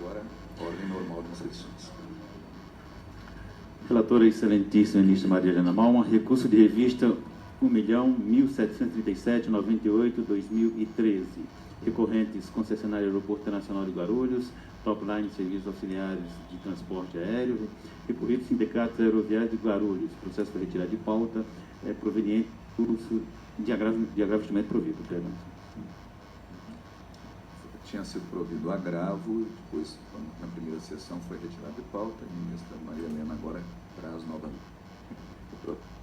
agora a ordem normal das sessões. Relatora excelentíssima ministra Maria Helena Malman, recurso de revista 1.1737.98/2013. Recorrentes concessionária Aeroporto Internacional de Guarulhos, Topline Serviços Auxiliares de Transporte Aéreo, recorrido Sindicatos Aeroviários de Guarulhos. Processo foi retirado de pauta, proveniente do curso de agravamento provido. Tinha sido provido agravo, depois, na primeira sessão, foi retirado de pauta. A ministra Maria Helena agora traz novamente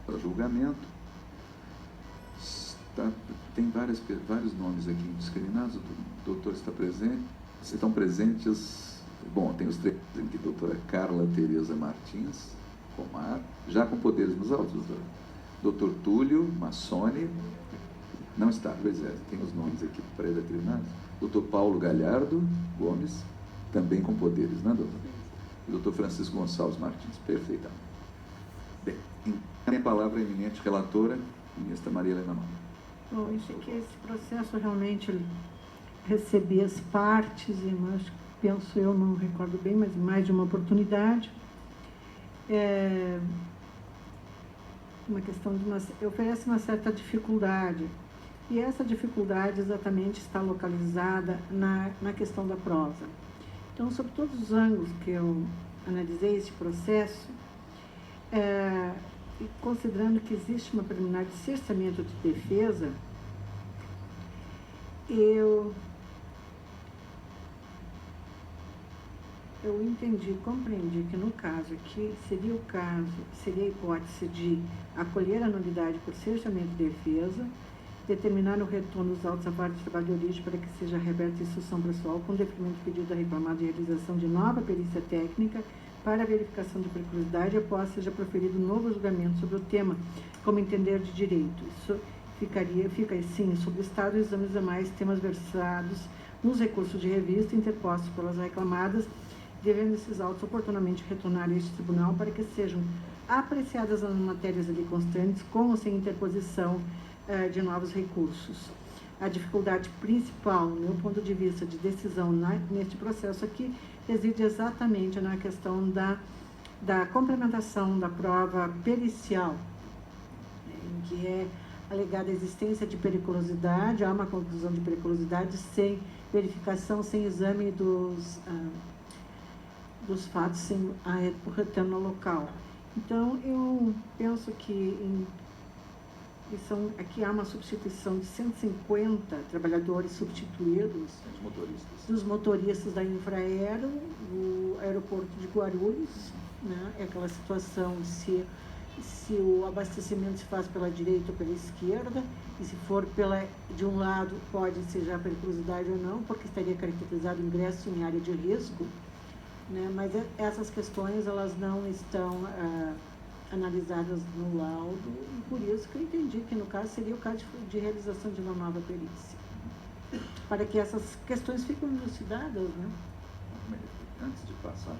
para julgamento. Tem vários nomes aqui indiscriminados. O doutor está presente. Estão presentes, bom, tem os três aqui, doutora Carla Tereza Martins, Comar, já com poderes nos autos, doutor Túlio Massoni, não está, pois é, tem os nomes aqui predeterminados. Doutor Paulo Galhardo Gomes, também com poderes, né, doutor? E doutor Francisco Gonçalves Martins, perfeitamente. Bem, tem a palavra a eminente relatora, ministra Maria Helena Malman. Bom, esse processo realmente recebi as partes, mas penso eu, não recordo bem, mas mais de uma oportunidade. Uma questão de oferece uma certa dificuldade. E essa dificuldade exatamente está localizada na questão da prosa. Então, sobre todos os ângulos que eu analisei esse processo, e considerando que existe uma preliminar de cerceamento de defesa, eu entendi, compreendi que no caso aqui seria a hipótese de acolher a nulidade por cerceamento de defesa, determinar o retorno dos autos à parte de trabalho de origem para que seja reaberta a instrução processual com deferimento do pedido da reclamada de realização de nova perícia técnica para a verificação de periculosidade após seja proferido um novo julgamento sobre o tema, como entender de direito. Isso fica assim, sobre o estado e exames demais temas versados nos recursos de revista interpostos pelas reclamadas, devendo esses autos oportunamente retornar a este tribunal para que sejam apreciadas as matérias ali constantes, com ou sem interposição de novos recursos. A dificuldade principal, no meu ponto de vista de decisão neste processo aqui, reside exatamente na questão da complementação da prova pericial, em que é alegada a existência de periculosidade, há uma conclusão de periculosidade sem verificação, sem exame dos fatos, sem o retorno ao local. Então, eu penso que aqui há uma substituição de 150 trabalhadores substituídos dos motoristas da Infraero, do aeroporto de Guarulhos, né? É aquela situação se o abastecimento se faz pela direita ou pela esquerda, e se for de um lado pode ser já periculosidade ou não, porque estaria caracterizado ingresso em área de risco, né? Mas essas questões elas não estão analisadas no laudo, e por isso que eu entendi que no caso seria o caso de realização de uma nova perícia, para que essas questões fiquem elucidadas, né? Antes de passar,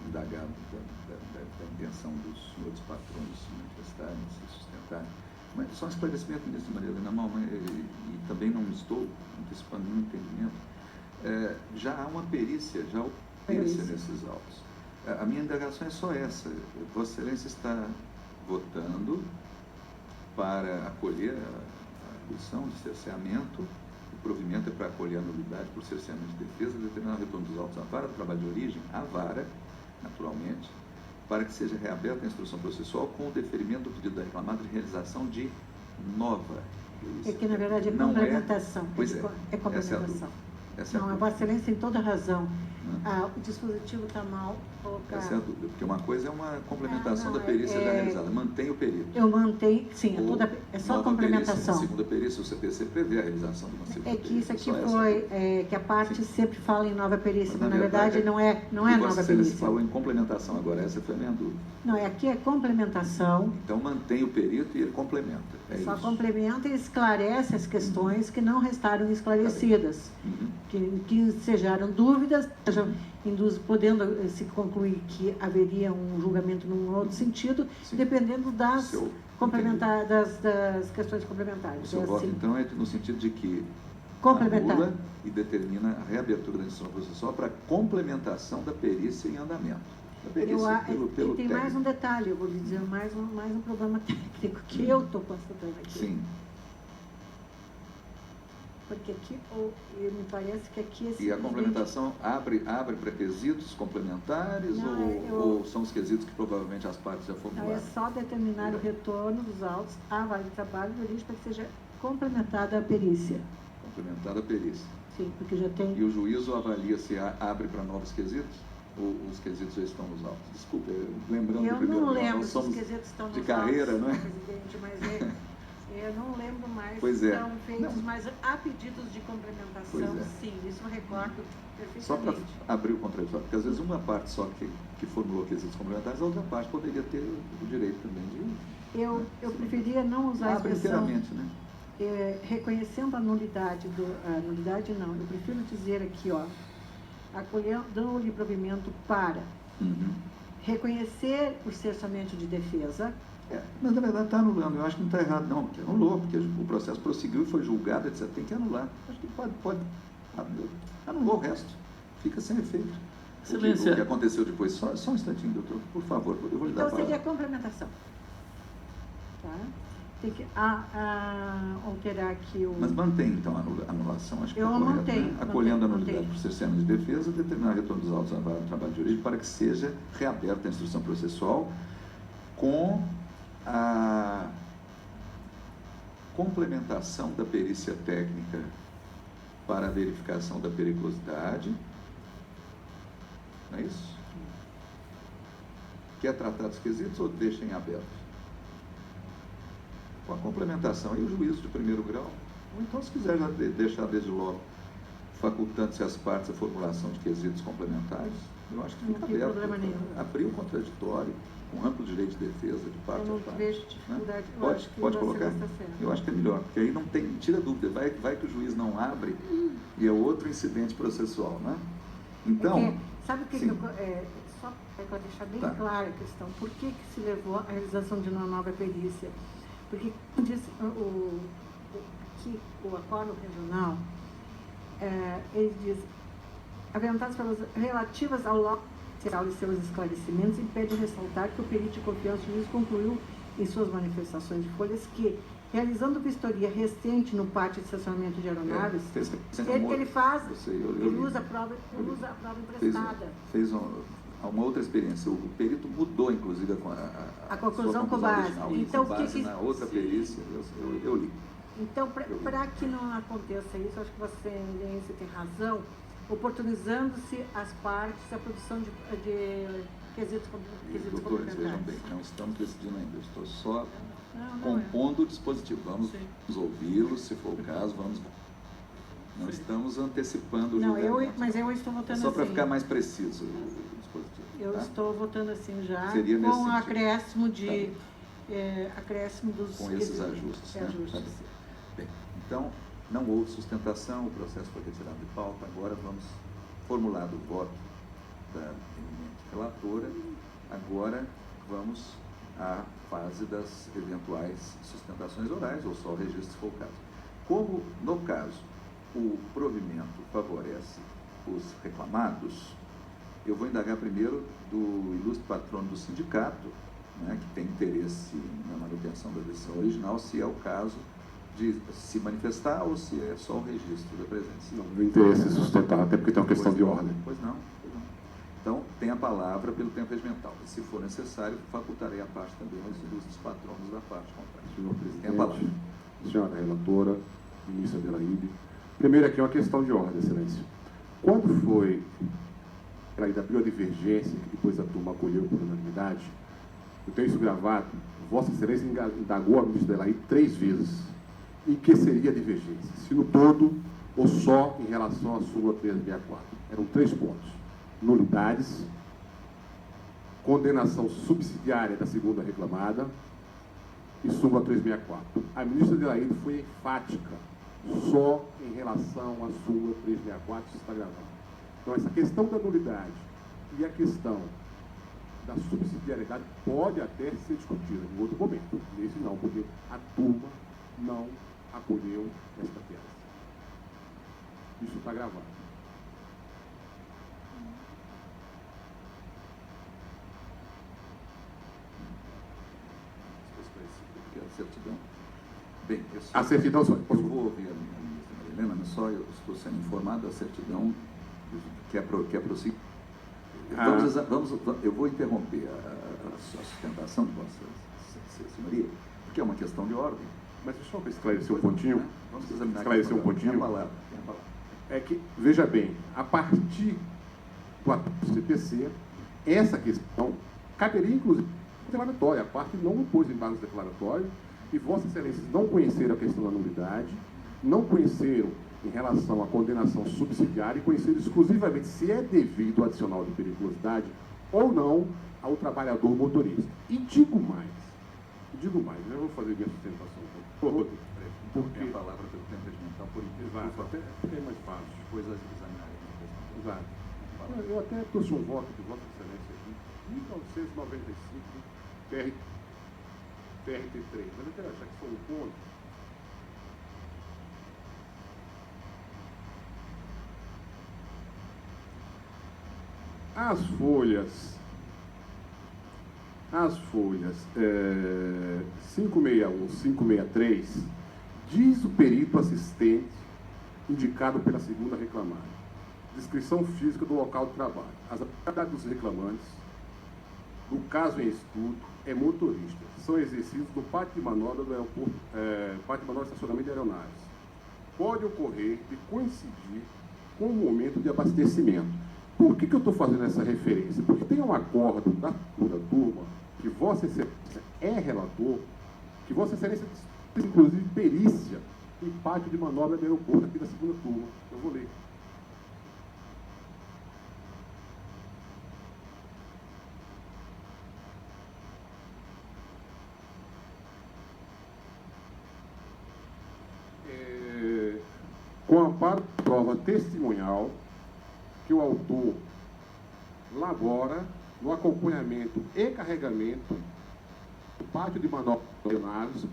indagar da intenção dos senhores patrões se manifestarem, se sustentarem, mas só um esclarecimento, ministra Maria Helena Malman, e também não estou antecipando nenhum entendimento, já há uma perícia, nesses autos. A minha indagação é só essa. Vossa Excelência está votando para acolher a arguição de cerceamento, o provimento é para acolher a nulidade por cerceamento de defesa, determinar o retorno dos autos à vara do trabalho de origem, à vara, naturalmente, para que seja reaberta a instrução processual com o deferimento do pedido da reclamada de realização de nova perícia. É que, na verdade, é complementação. Pois é. É complementação. Não, a Vossa Excelência tem toda a razão. O dispositivo está mal colocado. Essa é a dúvida, porque uma coisa é uma complementação da perícia já realizada. Mantém o perito. Eu mantenho, sim, é só complementação. A segunda perícia, o CPC prevê a realização de uma segunda perícia. É que isso aqui foi, que a parte sempre fala em nova perícia, mas na verdade não é nova perícia. Você falou em complementação agora, essa foi a minha dúvida. Não, aqui é complementação. Então mantém o perito e ele complementa. Só complementa e esclarece as questões que não restaram esclarecidas, que ensejaram dúvidas, podendo se concluir que haveria um julgamento num outro sentido, dependendo das questões complementares. O seu voto, então, é no sentido de que Complementar. anula e determina a reabertura da instrução processual para complementação da perícia em andamento. Da perícia pelo e tem técnico. mais um detalhe, eu vou lhe dizer, mais um problema técnico que eu estou constatando aqui. Sim. Porque aqui, me parece que aqui... E a complementação abre para quesitos complementares ou são os quesitos que provavelmente as partes já formularam? É só determinar o retorno dos autos à vara de trabalho do juiz para que seja complementada a perícia. Complementada a perícia. Sim, porque já tem... E o juízo avalia se abre para novos quesitos? Ou os quesitos já estão nos autos? Desculpa, lembrando do primeiro grau, nós somos se os quesitos estão nos de carreira, autos, não é? Presidente, mas eu não lembro mais pois se é. estão feitos, não. mas há pedidos de complementação, sim, isso eu recordo perfeitamente. Só para abrir o contraditório, porque às vezes uma parte só que formulou quesitos complementares, a outra parte poderia ter o direito também de... Eu preferia não usar a expressão... inteiramente, né? Reconhecendo a nulidade nulidade não, eu prefiro dizer aqui, dando-lhe provimento para reconhecer o cessamento de defesa. Mas na verdade está anulando, eu acho que não está errado não, porque anulou, porque o processo prosseguiu e foi julgado, etc. Tem que anular. Acho que pode anulou o resto, fica sem efeito. Excelência. O que aconteceu depois, só um instantinho, doutor, por favor, eu vou lhe dar a Então palavra. seria complementação. Tá? Tem que alterar aqui o... Mas mantém, então, a anulação, acho que eu está correto, mantenho, né? Acolhendo a nulidade mantenho. por cerceamento de defesa, determinar o retorno dos autos à vara do trabalho de origem para que seja reaberta a instrução processual com a complementação da perícia técnica para a verificação da periculosidade. Não é isso? Quer tratar dos quesitos ou deixem abertos? Com a complementação e o juízo de primeiro grau, ou então se quiser já deixar desde logo facultando-se às partes a formulação de quesitos complementares, eu acho que fica não tem aberto. problema nenhum. Abrir o contraditório com amplo direito de defesa de parte Eu não a parte. vejo dificuldade. Né? Pode colocar? Eu acho que é melhor, porque aí não tira dúvida, vai que o juiz não abre e é outro incidente processual, né? Então... sabe o que só para deixar bem clara a questão, por que se levou à realização de uma nova perícia? Porque, como disse o acordo regional, ele diz, aventadas pelas relativas ao local e seus esclarecimentos, impede de ressaltar que o perito de confiança do juiz concluiu em suas manifestações de folhas que, realizando vistoria recente no pátio de estacionamento de aeronaves, ele usa a prova emprestada. Fez uma outra experiência. O perito mudou, inclusive, a conclusão com base. Então, com base na outra perícia, eu li. Então, para que não aconteça isso, acho que você tem razão, oportunizando-se as partes a produção de quesitos Doutores, vejam bem, não estamos decidindo ainda, eu estou só compondo o dispositivo. Vamos ouvi-los, se for o caso, não estamos antecipando o julgamento. Mas eu estou votando só assim. para ficar mais preciso o dispositivo. Eu estou votando assim já, seria com o acréscimo acréscimo dos... Com esses ajustes. Né? Bem, então, não houve sustentação, o processo foi retirado de pauta, agora vamos formular o voto da eminente relatora, agora vamos à fase das eventuais sustentações orais, ou só o registro se for o caso. Como, no caso, o provimento favorece os reclamados, eu vou indagar primeiro do ilustre patrono do sindicato, né, que tem interesse na manutenção da decisão original, se é o caso de se manifestar ou se é só o registro da presença. Não, o interesse é sustentar, até porque tem uma questão de ordem. Pois não. Então, tem a palavra pelo tempo regimental. E, se for necessário, facultarei a parte também aos ilustres patronos da parte contrária. Senhor presidente, tem a palavra. Senhora relatora, ministra Adelaide. Primeiro aqui uma questão de ordem, excelência. Quando foi traída a biodivergência, que depois a turma acolheu por unanimidade, eu tenho isso gravado, Vossa Excelência indagou a ministra Adelaide 3 vezes em que seria a divergência, se no todo ou só em relação à súmula 364. Eram 3 pontos: nulidades, condenação subsidiária da segunda reclamada e súmula 364. A ministra Adelaide foi enfática só em relação à súmula 364, isso está gravado. Então, essa questão da nulidade e a questão da subsidiariedade pode até ser discutida em outro momento. Nesse não, porque a turma não acolheu esta peça. Isso está gravado. Porque a certidão. Bem, A certidão só. Eu vou ouvir a ministra Maria Helena, mas só eu estou sendo informado da certidão que é prosseguir. Eu vou interromper a sustentação de Vossa Senhoria, porque é uma questão de ordem. Mas só para esclarecer um pontinho. Né? Vamos examinar esclarecer um pontinho. Tem a palavra. É que, veja bem, a partir do ato do CPC, essa questão caberia, inclusive, declaratória. A parte não pôs embargos declaratórios e Vossa Excelência não conheceram a questão da nulidade, não conheceram em relação à condenação subsidiária e conheceram exclusivamente se é devido ao adicional de periculosidade ou não ao trabalhador motorista. E digo mais, eu vou fazer minha sustentação. Porque a palavra pelo tempo regimental, por Exato, até é mais fácil. Depois as examinarem. Exato. Eu até trouxe um voto de Vossa Excelência aqui, 1995, TRT3, mas eu quero achar que foi um ponto. As folhas 561, 563, diz o perito assistente indicado pela segunda reclamada. Descrição física do local de trabalho. As atividades dos reclamantes, no caso em estudo, é motorista. São exercidos no pátio de manobra do aeroporto, pátio de manobra de estacionamento de aeronaves. Pode ocorrer de coincidir com o momento de abastecimento. Por que eu estou fazendo essa referência? Porque tem um acordo da segunda turma, que Vossa Excelência é relator, que Vossa Excelência diz, inclusive, perícia em pátio de manobra do aeroporto aqui da segunda turma. Eu vou ler. Com amparo de prova testemunhal que o autor labora no acompanhamento e carregamento do pátio de manobra de aeronaves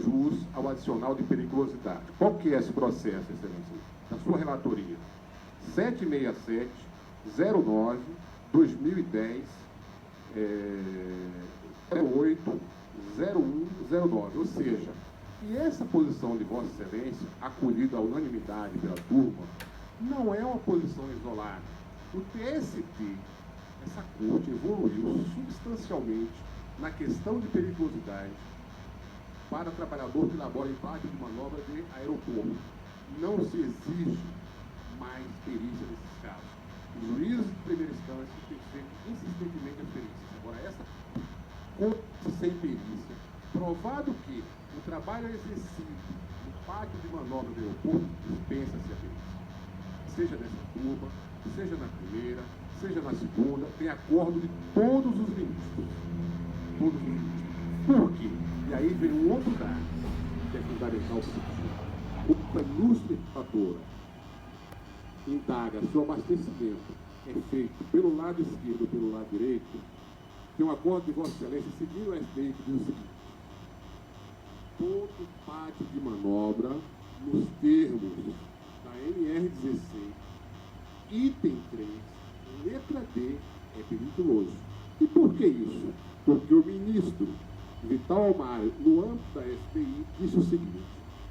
jus ao adicional de periculosidade. Qual que é esse processo, Excelência? Na sua relatoria, 767-09-2010, 08-01-09, ou seja, e essa posição de Vossa Excelência, acolhida à unanimidade pela turma, não é uma posição isolada. O TST, essa corte, evoluiu substancialmente na questão de periculosidade para trabalhador que labora em pátio de manobra de aeroporto. Não se exige mais perícia nesses casos. Os juízes de primeira instância têm feito insistentemente as perícias. Agora, essa com sem perícia, provado que o trabalho é exercido no pátio de manobra do aeroporto, dispensa-se a perícia. Seja nessa turma, seja na primeira, seja na segunda, tem acordo de todos os ministros. Todos os ministros. Por quê? E aí vem um outro dado, que é fundamental para o seguinte. Uma ilustre fatora indaga se o abastecimento é feito pelo lado esquerdo ou pelo lado direito, tem um acordo de Vossa Excelência seguindo o STI que diz o seguinte: todo pátio de manobra, nos termos da NR16, item 3, letra D, é periculoso. E por que isso? Porque o ministro Vital Almário, no âmbito da STI, disse o seguinte: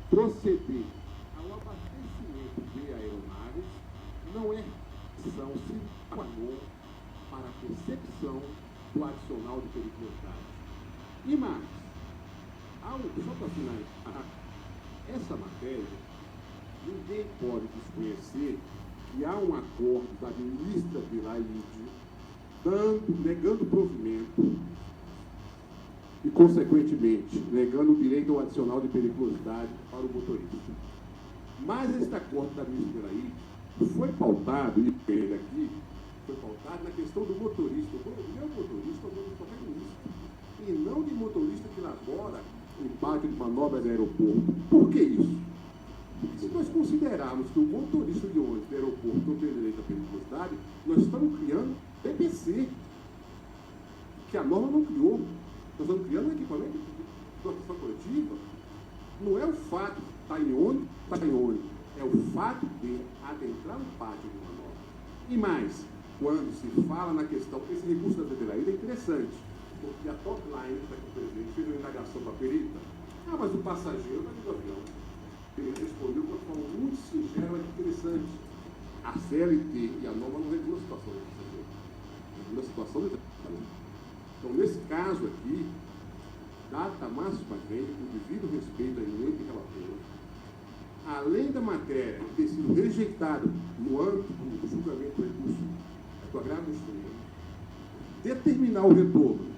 proceder ao abastecimento de aeronaves não é condição sine qua non para a percepção do adicional de periculosidade. E mais, só para finalizar, essa matéria, ninguém pode desconhecer que há um acordo da ministra Delaide negando provimento e, consequentemente, negando o direito ao adicional de periculosidade para o motorista. Mas este acordo da ministra Delaide foi pautado, e ele aqui, foi pautado na questão do motorista. O meu motorista é o motorista, e não de motorista que labora em pátio de manobra de aeroporto. Por que isso? Porque se nós considerarmos que o motorista de ônibus do aeroporto não tem direito à periculosidade, nós estamos criando PPC, que a norma não criou. Nós estamos criando um equipamento de proteção coletiva. Não é o fato de estar em ônibus, é o fato de adentrar o pátio de manobra. E mais, quando se fala na questão, esse recurso da Adelaide é interessante, porque a Topline, que está aqui presente, fez uma indagação para a perita. Ah, mas o passageiro está do avião. Ele respondeu de uma forma muito singela e interessante. A CLT e a norma não regulam a situação do passageiro, regula a situação do trabalhador. Então, nesse caso aqui, data máxima vem com o devido respeito à eminente relatora, além da matéria ter sido rejeitada no âmbito do julgamento do recurso do agravo instrumento, determinar o retorno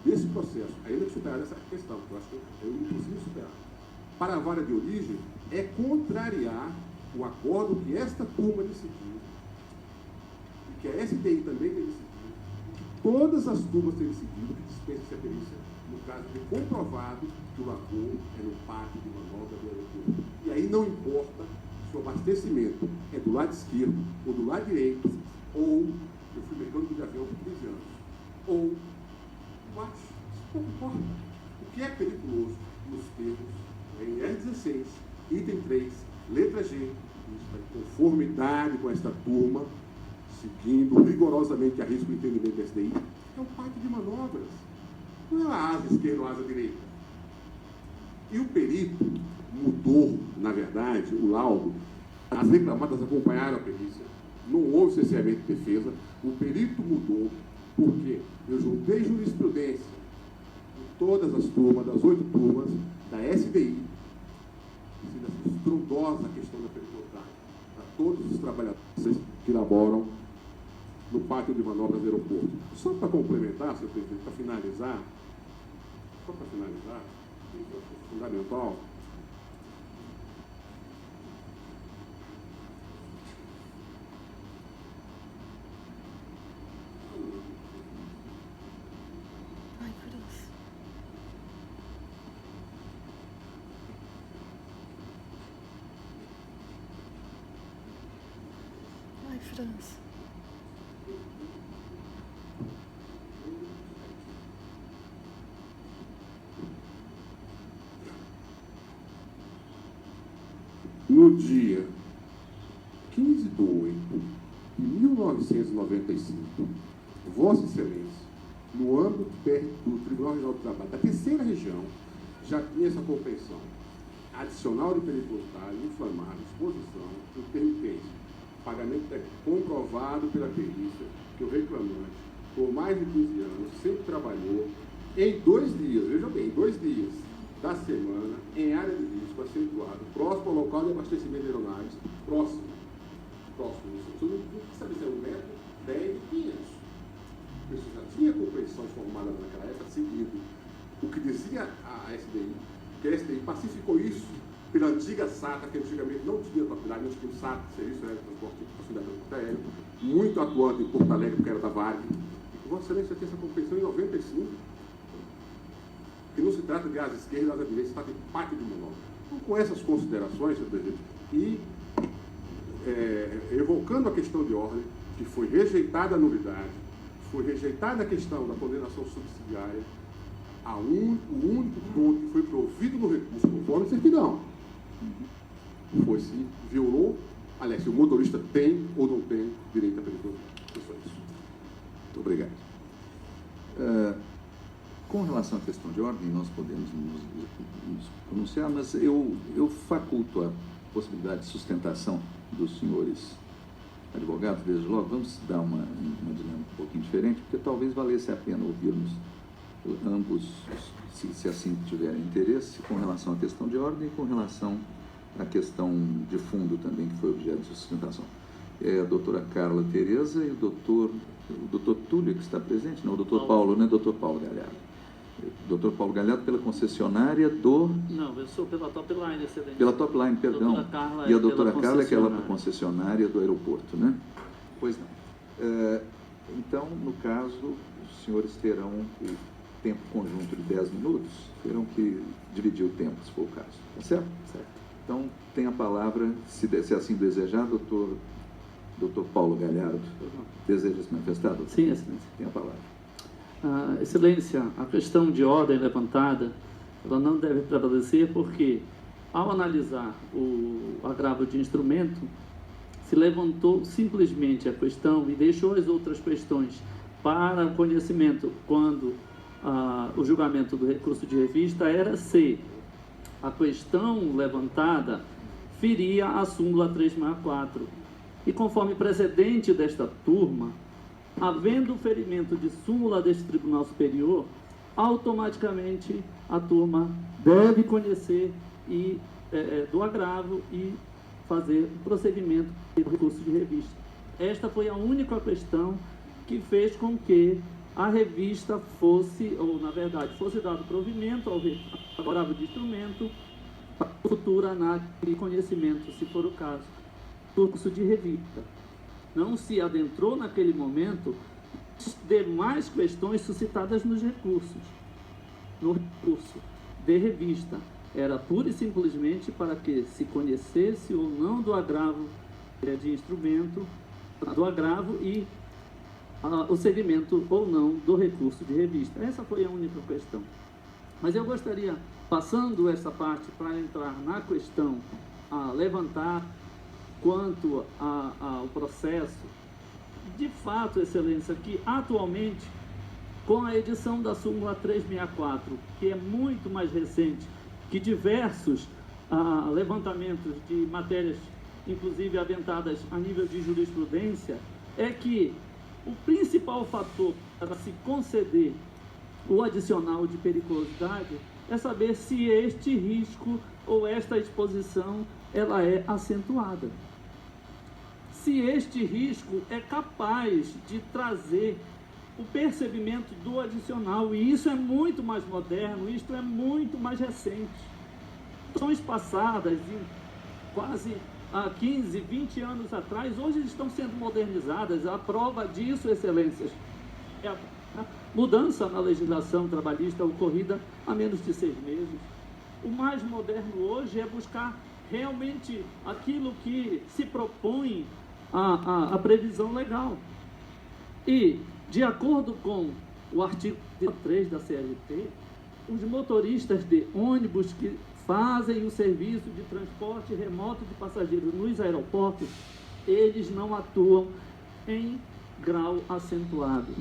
desse processo, ainda que superar essa questão, que eu acho que é impossível superar, para a vara de origem, é contrariar o acordo que esta turma decidiu, e que a STI também tem decidido, que todas as turmas têm decidido que dispensa-se a perícia, no caso de comprovado que o acordo é no pátio de manobra do aeroporto. E aí não importa se o abastecimento é do lado esquerdo ou do lado direito, ou eu fui mecânico de avião por 15 anos, ou embaixo, isso não importa. O que é periculoso nos termos, em R16, item 3, letra G, em conformidade com esta turma, seguindo rigorosamente a risco do entendimento da SDI, é um pátio de manobras. Não é a asa esquerda ou a asa direita. E o perito mudou, na verdade, o laudo. As reclamadas acompanharam a perícia. Não houve cerceamento de defesa. O perito mudou porque eu juntei jurisprudência de todas as turmas, das 8 turmas, da SDI, essa estrondosa questão da periculosidade para todos os trabalhadores que laboram no pátio de manobras do aeroporto. Só para complementar, senhor presidente, para finalizar, isso é fundamental. França. No dia 15 de 8 de 1995, Vossa Excelência, no âmbito do Tribunal Regional do Trabalho, da terceira região, já tinha essa compreensão adicional de periculosidade, inflamável, exposição, intermitência, pagamento técnico comprovado pela perícia que o reclamante, por mais de 15 anos, sempre trabalhou em 2 dias, veja bem, 2 dias da semana, em área de risco acentuado, próximo ao local de abastecimento de aeronaves, próximo, isso não sabe se é 1 metro, 10 e 500. Isso já tinha compreensão formada naquela época, seguindo o que dizia a SDI, que a SDI pacificou isso pela antiga SATA, que antigamente não tinha propriedade, não tinha o SATA, Serviço Aéreo de Transporte Aéreo, muito atuante em Porto Alegre, porque era da Varig. E Vossa Excelência tinha essa compreensão em 95, que não se trata de asa esquerda e asa direita, se trata de pátio de manobra. Então, com essas considerações, senhor presidente, e evocando a questão de ordem, que foi rejeitada a nulidade, foi rejeitada a questão da condenação subsidiária, o único ponto que foi provido no recurso conforme certidão foi se violou, aliás, se o motorista tem ou não tem direito à periculosidade. É só isso. Muito obrigado. Com relação à questão de ordem, nós podemos nos pronunciar, mas eu faculto a possibilidade de sustentação dos senhores advogados, desde logo. Vamos dar uma dinâmica um pouquinho diferente, porque talvez valesse a pena ouvirmos ambos, se assim tiverem interesse, com relação à questão de ordem e com relação à questão de fundo também, que foi objeto de sustentação. É a doutora Carla Tereza e o doutor Túlio, que está presente, não, o doutor Paulo, né? Doutor Paulo Galhardo. Doutor Paulo Galhardo pela concessionária do... Não, eu sou pela Topline, excelente. Pela Topline, perdão. Carla e a doutora Carla é aquela concessionária do aeroporto, né? Pois não. Então, no caso, os senhores terão o tempo conjunto de 10 minutos, terão que dividir o tempo, se for o caso. Tá certo? Certo. Então, tem a palavra, se assim desejar, doutor Paulo Galhardo. Deseja se manifestar, doutor? Sim, excelência. Tem a palavra. Excelência, a questão de ordem levantada, ela não deve prevalecer porque ao analisar o agravo de instrumento, se levantou simplesmente a questão e deixou as outras questões para o conhecimento quando o julgamento do recurso de revista era se a questão levantada feria a súmula 364. E conforme precedente desta turma, havendo ferimento de súmula deste Tribunal Superior, automaticamente a turma deve conhecer do agravo e fazer o prosseguimento do recurso de revista. Esta foi a única questão que fez com que a revista fosse, ou na verdade, fosse dado provimento ao agravo de instrumento para futura análise e conhecimento, se for o caso, do recurso de revista. Não se adentrou naquele momento demais questões suscitadas nos recursos. No recurso de revista, era pura e simplesmente para que se conhecesse ou não do agravo de instrumento, do agravo e o segmento ou não do recurso de revista. Essa foi a única questão. Mas eu gostaria, passando essa parte para entrar na questão a levantar quanto ao processo, de fato, Excelência, que atualmente, com a edição da súmula 364, que é muito mais recente que diversos levantamentos de matérias, inclusive aventadas a nível de jurisprudência, é que o principal fator para se conceder o adicional de periculosidade é saber se este risco ou esta exposição ela é acentuada. Se este risco é capaz de trazer o percebimento do adicional, e isso é muito mais moderno, isto é muito mais recente. Questões passadas, de quase há 15, 20 anos atrás, hoje estão sendo modernizadas. A prova disso, Excelências, é a mudança na legislação trabalhista ocorrida há menos de 6 meses. O mais moderno hoje é buscar realmente aquilo que se propõe a previsão legal. E, de acordo com o artigo 3 da CLT, os motoristas de ônibus que fazem o serviço de transporte remoto de passageiros nos aeroportos, eles não atuam em grau acentuado.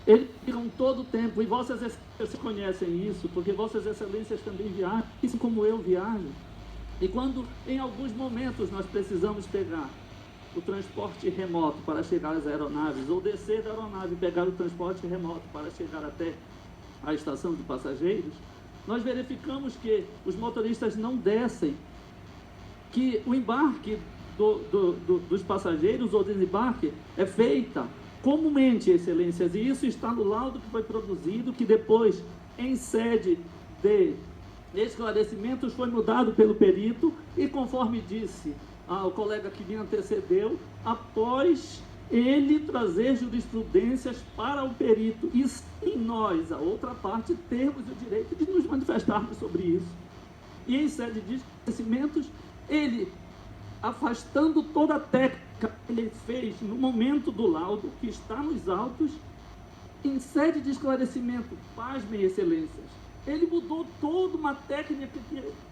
Eles ficam todo o tempo, e Vossas Excelências conhecem isso, porque Vossas Excelências também viajam, assim como eu viajo. E quando, em alguns momentos, nós precisamos pegar o transporte remoto para chegar às aeronaves, ou descer da aeronave e pegar o transporte remoto para chegar até a estação de passageiros, nós verificamos que os motoristas não descem, que o embarque dos passageiros ou desembarque é feita comumente, Excelências, e isso está no laudo que foi produzido, que depois, em sede de esclarecimentos, foi mudado pelo perito, e conforme disse o colega que me antecedeu, após ele trazer jurisprudências para o perito, e sim nós, a outra parte, temos o direito de nos manifestarmos sobre isso. E em sede de esclarecimentos, ele, afastando toda a técnica que ele fez no momento do laudo, que está nos autos, em sede de esclarecimento, pasmem, Excelências, ele mudou toda uma técnica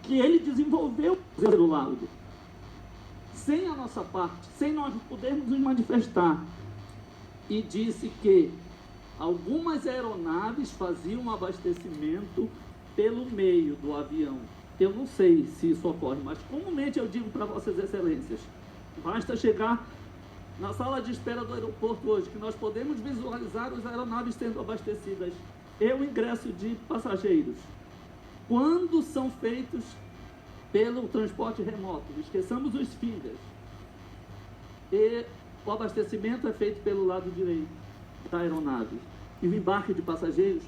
que ele desenvolveu no laudo, sem a nossa parte, sem nós podermos nos manifestar, e disse que algumas aeronaves faziam um abastecimento pelo meio do avião. Eu não sei se isso ocorre, mas comumente eu digo para Vossas Excelências, basta chegar na sala de espera do aeroporto hoje, que nós podemos visualizar as aeronaves sendo abastecidas e o ingresso de passageiros. Quando são feitos pelo transporte remoto, esqueçamos os FINGAs, e o abastecimento é feito pelo lado direito da aeronave, e o embarque de passageiros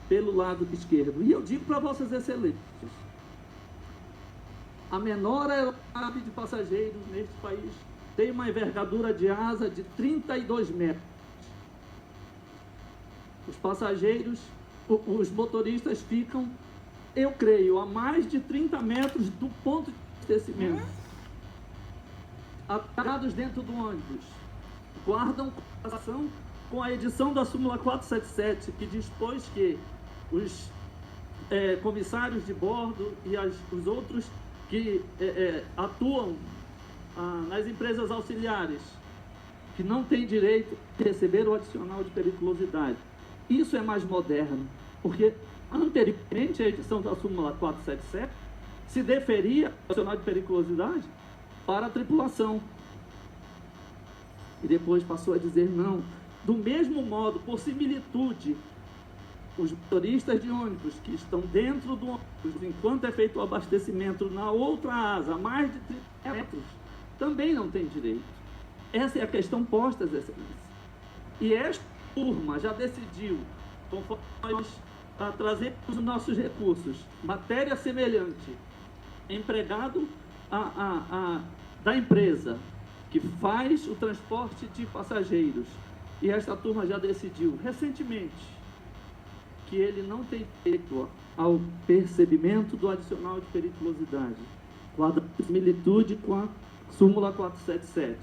pelo lado esquerdo. E eu digo para Vossas Excelências, a menor aeronave de passageiros neste país tem uma envergadura de asa de 32 metros. Os passageiros, os motoristas ficam, eu creio, a mais de 30 metros do ponto de abastecimento. Atrados dentro do ônibus, guardam comparação com a edição da súmula 477, que dispôs que os comissários de bordo e os outros que atuam nas empresas auxiliares, que não têm direito de receber o adicional de periculosidade. Isso é mais moderno, porque anteriormente a edição da súmula 477 se deferia o adicional de periculosidade para a tripulação. E depois passou a dizer não. Do mesmo modo, por similitude, os motoristas de ônibus que estão dentro do ônibus, enquanto é feito o abastecimento na outra asa, a mais de 30 metros, também não têm direito. Essa é a questão posta, Excelência. E esta turma já decidiu, conforme nós trazemos os nossos recursos, matéria semelhante, empregado da empresa que faz o transporte de passageiros, e esta turma já decidiu recentemente que ele não tem direito ao percebimento do adicional de periculosidade, com a similitude com a súmula 477,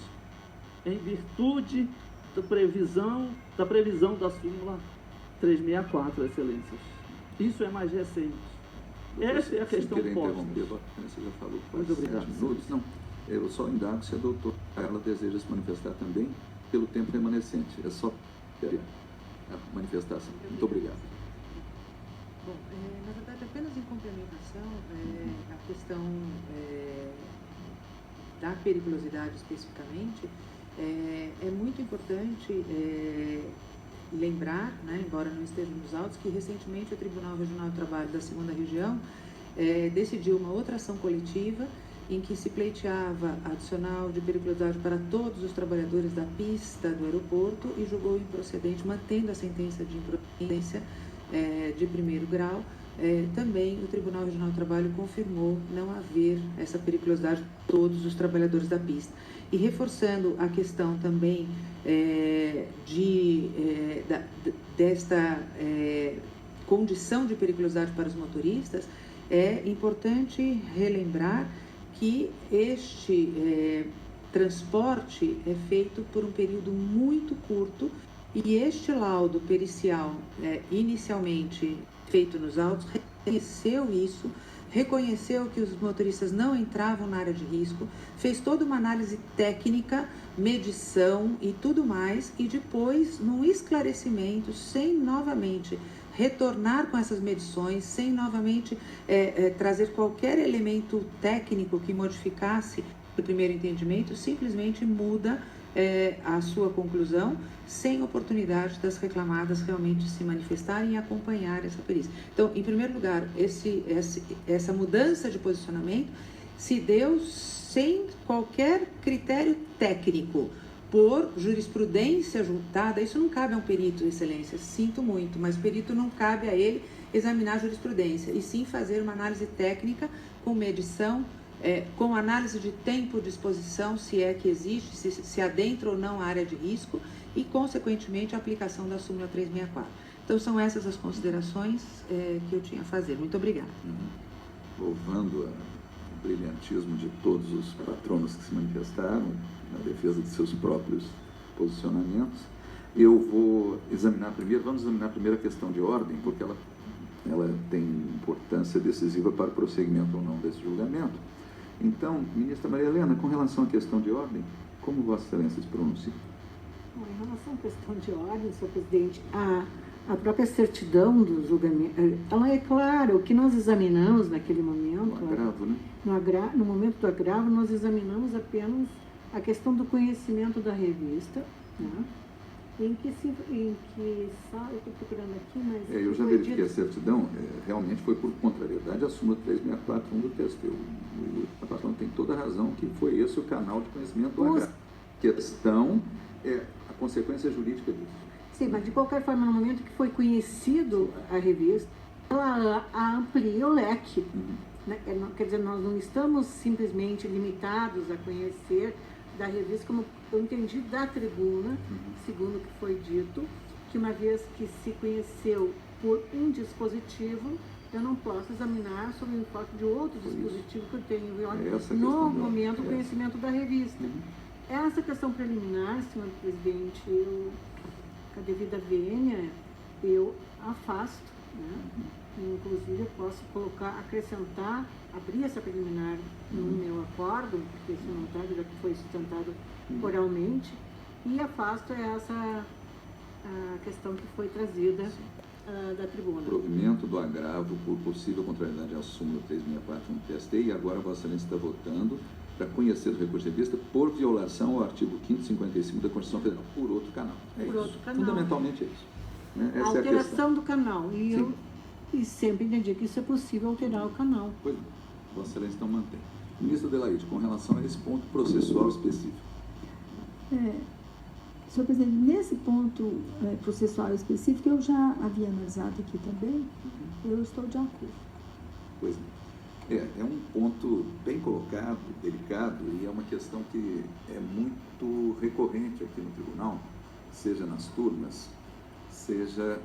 em virtude da previsão da súmula 364, Excelências. Isso é mais recente. Essa é a questão posta. Você já falou que Muito obrigado. 7 minutos. Não, eu só indago se a doutora ela deseja se manifestar também pelo tempo remanescente. É só a manifestação. Muito obrigado. Bom, na verdade, apenas em complementação, a questão da periculosidade especificamente, é muito importante lembrar, né, embora não esteja nos autos, que recentemente o Tribunal Regional do Trabalho da 2ª Região decidiu uma outra ação coletiva em que se pleiteava adicional de periculosidade para todos os trabalhadores da pista do aeroporto e julgou improcedente, mantendo a sentença de improcedência de 1º grau. Também o Tribunal Regional do Trabalho confirmou não haver essa periculosidade para todos os trabalhadores da pista. E reforçando a questão também desta condição de periculosidade para os motoristas, é importante relembrar que este transporte é feito por um período muito curto e este laudo pericial, inicialmente feito nos autos, reconheceu isso, reconheceu que os motoristas não entravam na área de risco, fez toda uma análise técnica, medição e tudo mais, e depois, num esclarecimento, sem novamente retornar com essas medições, sem novamente trazer qualquer elemento técnico que modificasse o primeiro entendimento, simplesmente muda a sua conclusão, sem oportunidade das reclamadas realmente se manifestarem e acompanhar essa perícia. Então, em primeiro lugar, essa mudança de posicionamento se deu sem qualquer critério técnico, por jurisprudência juntada. Isso não cabe a um perito, Excelência, sinto muito, mas o perito não cabe a ele examinar a jurisprudência, e sim fazer uma análise técnica com medição, com análise de tempo de exposição, se é que existe, se adentra ou não a área de risco, e, consequentemente, a aplicação da súmula 364. Então, são essas as considerações que eu tinha a fazer. Muito obrigada. Louvando o brilhantismo de todos os patronos que se manifestaram na defesa de seus próprios posicionamentos, eu vou examinar primeiro, vamos examinar primeiro a questão de ordem, porque ela tem importância decisiva para o prosseguimento ou não desse julgamento. Então, ministra Maria Helena, com relação à questão de ordem, como Vossa Excelência se pronuncia? Bom, em relação à questão de ordem, senhor presidente, a própria certidão do julgamento, ela é clara, o que nós examinamos naquele momento... No agravo, né? No momento do agravo, nós examinamos apenas a questão do conhecimento da revista, né? Eu estou procurando aqui, mas... eu já verifiquei a certidão, realmente foi por contrariedade à súmula 364 do texto. A patrona tem toda a razão que foi esse o canal de conhecimento do agravo. Questão a consequência jurídica disso. Sim, mas de qualquer forma, no momento que foi conhecido a revista, ela amplia o leque. Né? Quer dizer, nós não estamos simplesmente limitados a conhecer da revista, como eu entendi da tribuna, segundo o que foi dito, que uma vez que se conheceu por um dispositivo, eu não posso examinar sobre o enfoque de outro dispositivo que eu tenho no momento do conhecimento da revista. Essa questão preliminar, senhor presidente, com a devida vênia, eu afasto, né? Inclusive, eu posso acrescentar, abrir essa preliminar no meu acordo, porque isso não está, já que foi sustentado oralmente, e afasto essa a questão que foi trazida da tribuna. Provimento do agravo por possível contrariedade à súmula 364 do TST, e agora Vossa Excelência está votando para conhecer o recurso de vista por violação ao artigo 555 da Constituição Federal, por outro canal. É por isso. Outro canal. Fundamentalmente é isso. Né? Essa a alteração é a questão do canal. E sempre entendi que isso é possível alterar o canal. Pois não. Vossa Excelência então mantém. Ministro Adelaide, com relação a esse ponto processual específico. Senhor presidente, nesse ponto processual específico, eu já havia analisado aqui também, eu estou de acordo. Pois não. É um ponto bem colocado, delicado, e é uma questão que é muito recorrente aqui no tribunal, seja nas turmas, seja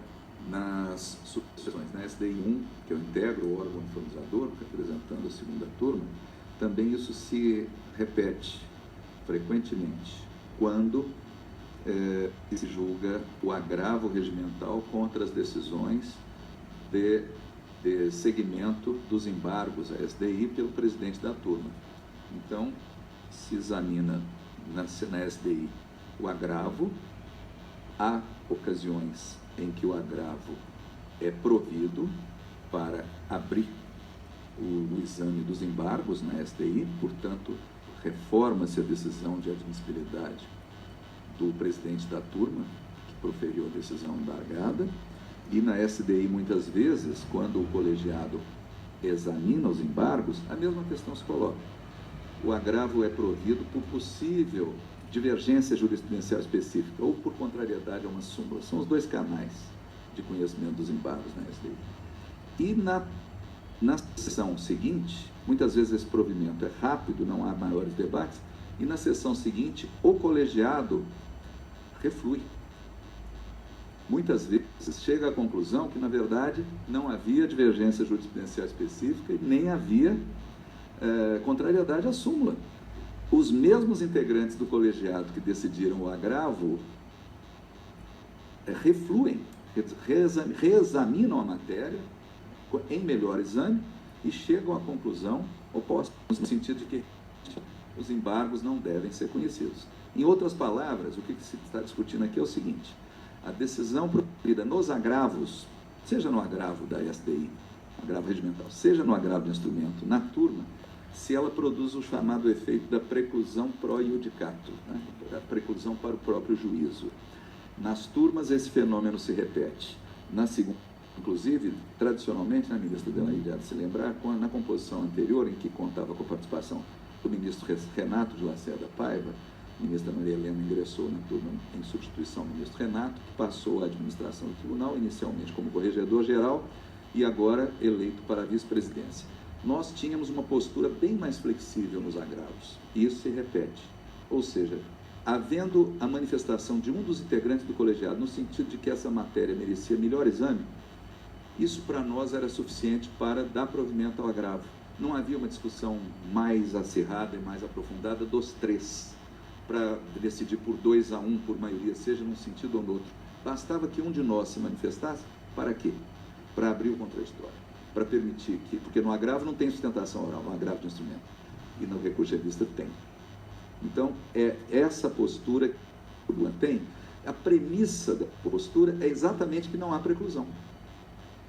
nas subseções. Na SDI 1, que eu integro, o órgão uniformizador, representando a segunda turma, também isso se repete frequentemente quando se julga o agravo regimental contra as decisões de seguimento dos embargos à SDI pelo presidente da turma. Então, se examina na SDI o agravo, há ocasiões em que o agravo é provido para abrir o exame dos embargos na SDI, portanto, reforma-se a decisão de admissibilidade do presidente da turma, que proferiu a decisão embargada, e na SDI, muitas vezes, quando o colegiado examina os embargos, a mesma questão se coloca. O agravo é provido por possível divergência jurisprudencial específica ou por contrariedade a uma súmula. São os dois canais de conhecimento dos embargos na SDI. E na sessão seguinte, muitas vezes esse provimento é rápido, não há maiores debates, e na sessão seguinte, o colegiado reflui. Muitas vezes chega à conclusão que, na verdade, não havia divergência jurisprudencial específica e nem havia contrariedade à súmula. Os mesmos integrantes do colegiado que decidiram o agravo refluem, reexaminam a matéria em melhor exame e chegam à conclusão oposta, no sentido de que os embargos não devem ser conhecidos. Em outras palavras, o que se está discutindo aqui é o seguinte: a decisão proferida nos agravos, seja no agravo da SDI, agravo regimental, seja no agravo de instrumento, na turma, se ela produz o chamado efeito da preclusão pro iudicato, né? Da preclusão para o próprio juízo. Nas turmas, esse fenômeno se repete. Na segunda, inclusive, tradicionalmente, na ministra Adelaide há de se lembrar, na composição anterior, em que contava com a participação do ministro Renato de Lacerda Paiva, a ministra Maria Helena ingressou na turma em substituição do ministro Renato, que passou a administração do tribunal, inicialmente como corregedor-geral e agora eleito para a vice-presidência. Nós tínhamos uma postura bem mais flexível nos agravos, e isso se repete. Ou seja, havendo a manifestação de um dos integrantes do colegiado no sentido de que essa matéria merecia melhor exame, isso para nós era suficiente para dar provimento ao agravo. Não havia uma discussão mais acirrada e mais aprofundada dos três, para decidir por 2-1, por maioria, seja num sentido ou no outro. Bastava que um de nós se manifestasse. Para quê? Para abrir o contraditório, para permitir que, porque no agravo não tem sustentação oral, no agravo de instrumento, e no recurso de vista tem. Então, é essa postura que o tribunal tem. A premissa da postura é exatamente que não há preclusão.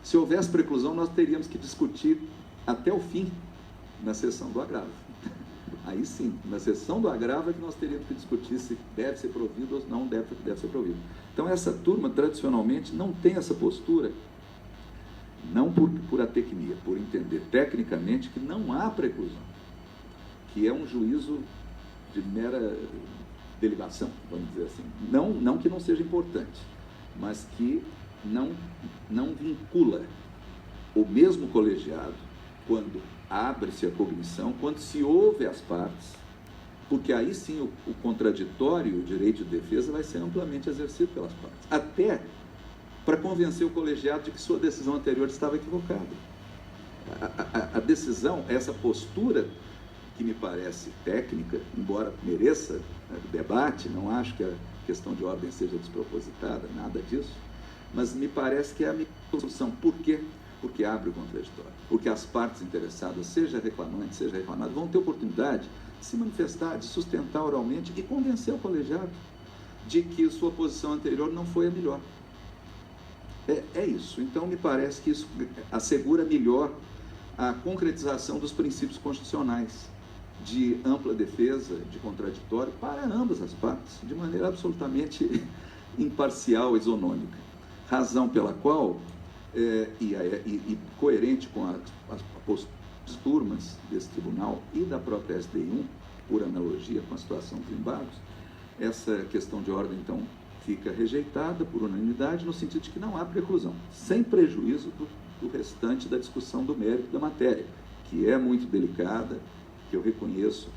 Se houvesse preclusão, nós teríamos que discutir até o fim na sessão do agravo. Aí sim, na sessão do agravo é que nós teríamos que discutir se deve ser provido ou não deve ser provido. Então, essa turma, tradicionalmente, não tem essa postura, não por atecnia, por entender tecnicamente que não há preclusão, que é um juízo de mera delibação, vamos dizer assim. Não que não seja importante, mas que não vincula o mesmo colegiado quando abre-se a cognição, quando se ouve as partes, porque aí sim o contraditório, o direito de defesa vai ser amplamente exercido pelas partes, até para convencer o colegiado de que sua decisão anterior estava equivocada. A decisão, essa postura que me parece técnica, embora mereça debate, não acho que a questão de ordem seja despropositada, nada disso, mas me parece que é a minha solução. Por quê? porque abre o contraditório, porque as partes interessadas, seja reclamante, seja reclamado, vão ter oportunidade de se manifestar, de sustentar oralmente e convencer o colegiado de que sua posição anterior não foi a melhor. É isso. Então, me parece que isso assegura melhor a concretização dos princípios constitucionais de ampla defesa, de contraditório, para ambas as partes, de maneira absolutamente imparcial, isonômica. Razão pela qual, e coerente com as turmas desse tribunal e da própria SDI1, por analogia com a situação dos embargos, essa questão de ordem, então, fica rejeitada por unanimidade, no sentido de que não há preclusão, sem prejuízo do restante da discussão do mérito da matéria, que é muito delicada, que eu reconheço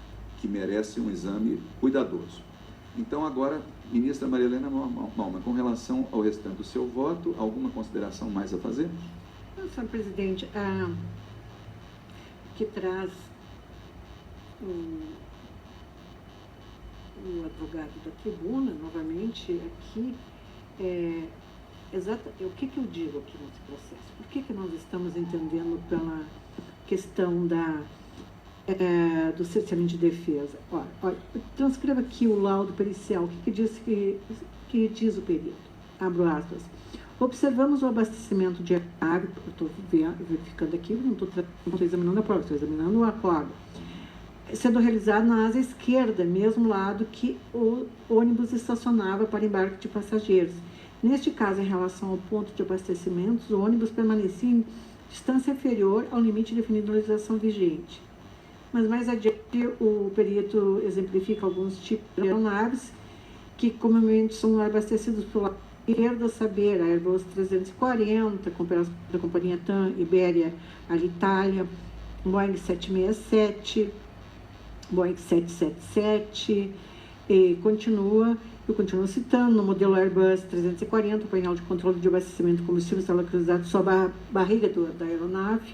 que merece um exame cuidadoso. Então, agora, ministra Maria Helena Malman, com relação ao restante do seu voto, alguma consideração mais a fazer? Não, senhor presidente, que traz o advogado da tribuna, novamente, aqui, o que eu digo aqui nesse processo? Por que nós estamos entendendo pela questão do cerceamento de defesa? Olha, transcreva aqui o laudo pericial. O que diz o perito? Abro aspas. Observamos o abastecimento de água, eu estou verificando aqui, não estou examinando a prova, estou examinando o acordo, sendo realizado na asa esquerda, mesmo lado que o ônibus estacionava para embarque de passageiros. Neste caso, em relação ao ponto de abastecimento, o ônibus permanecia em distância inferior ao limite definido na legislação vigente. Mas mais adiante, o perito exemplifica alguns tipos de aeronaves que comumente são abastecidos pelo lado esquerdo, a saber, a Airbus 340, da companhia TAM, Iberia, Alitalia, Boeing 767, Boeing 777, e eu continuo citando, no modelo Airbus 340, o painel de controle de abastecimento de combustível está localizado sob a barriga da aeronave.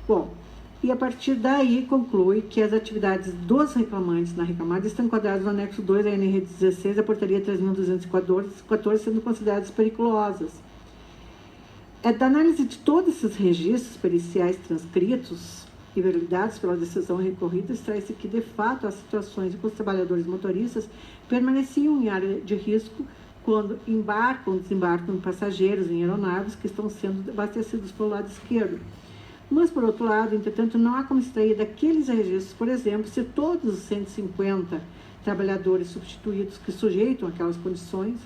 Bom, e a partir daí conclui que as atividades dos reclamantes na reclamada estão enquadradas no anexo 2 da NR 16, a portaria 3.214, sendo consideradas periculosas. Da análise de todos esses registros periciais transcritos e validados pela decisão recorrida, extrai-se que, de fato, as situações em que os trabalhadores motoristas permaneciam em área de risco quando embarcam ou desembarcam passageiros em aeronaves que estão sendo abastecidos pelo lado esquerdo. Mas, por outro lado, entretanto, não há como extrair daqueles registros, por exemplo, se todos os 150 trabalhadores substituídos que sujeitam aquelas condições,